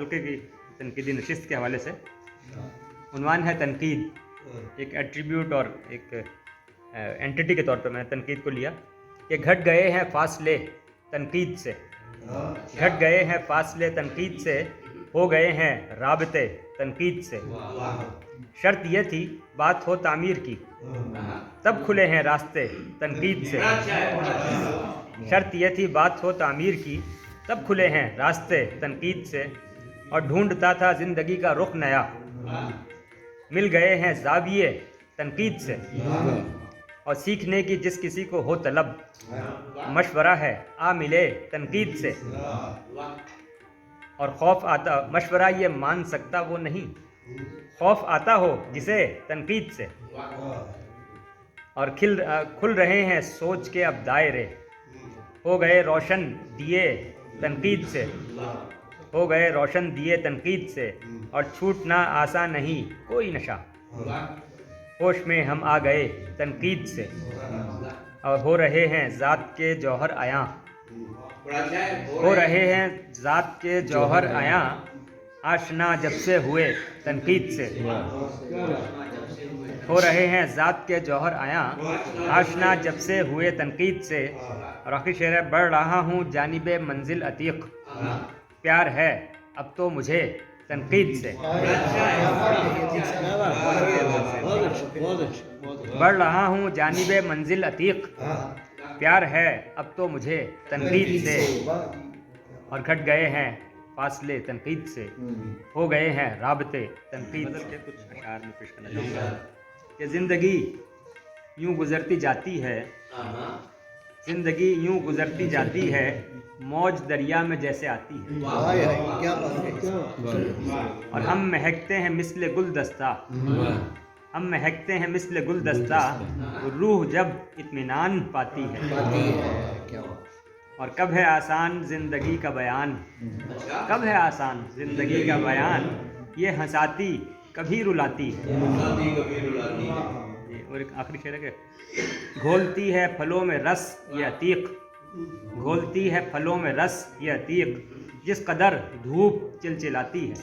हल्के की तनकीदी नशिस्त के हवाले से। उन्वान है तनकीद, एक एट्रीब्यूट और एक एंटिटी के तौर पर मैंने तनकीद को लिया कि घट गए हैं फासले तनकीद से, घट गए हैं फासले तनकीद से, हो गए हैं राबते तनकीद से। शर्त यह थी बात हो तामीर की, तब खुले हैं रास्ते तनकीद से। शर्त यह थी बात हो तामीर की, तब खुले हैं रास्ते तनकीद से। और ढूंढता था जिंदगी का रुख नया, मिल गए हैं ज़ाविये तनकीद से। और सीखने की जिस किसी को हो तलब, मशवरा है आ मिले तनकीद से। और खौफ आता, मशवरा ये मान सकता वो नहीं, खौफ आता हो जिसे तनकीद से। और खुल रहे हैं सोच के अब दायरे, हो गए रोशन दिए तनकीद से, हो गए रोशन दिए तनकीद से। और छूटना आसान नहीं कोई नशा, होश में हम आ गए तनकीद से। और हो रहे हैं ज़ात के जौहर आया, हो रहे हैं ज़ात के जौहर आया, आशना जब से हुए तनकीद से। हो रहे हैं ज़ात के जौहर आया, आशना जब से हुए तनकीद से। और आखिरी शेर है, बढ़ रहा हूँ जानिबे मंजिल अतीक, प्यार है अब तो मुझे तनकीद से। बढ़ रहा हूँ जानिबे मंजिल अतीक, प्यार है अब तो मुझे तनकीद से। और घट गए हैं फासले तनकीद से, हो गए हैं राबते तनकीद से। कुछ अशार में पेश करना चाहूँगा कि ज़िंदगी यूँ गुज़रती जाती है, ज़िंदगी यूँ गुज़रती जाती है, मौज दरिया में जैसे आती है। और हम महकते हैं मिस्ले गुलदस्ता, हम महकते हैं मिस्ले गुलदस्ता, रूह जब इत्मीनान पाती है। और कब है आसान ज़िंदगी का बयान, कब है आसान ज़िंदगी का बयान, ये हंसाती कभी रुलाती है। और एक आखिरी शेर है कि घोलती है फलों में रस ये अतीक, घोलती है फलों में रस ये अतीक, जिस कदर धूप चिलचिलाती है।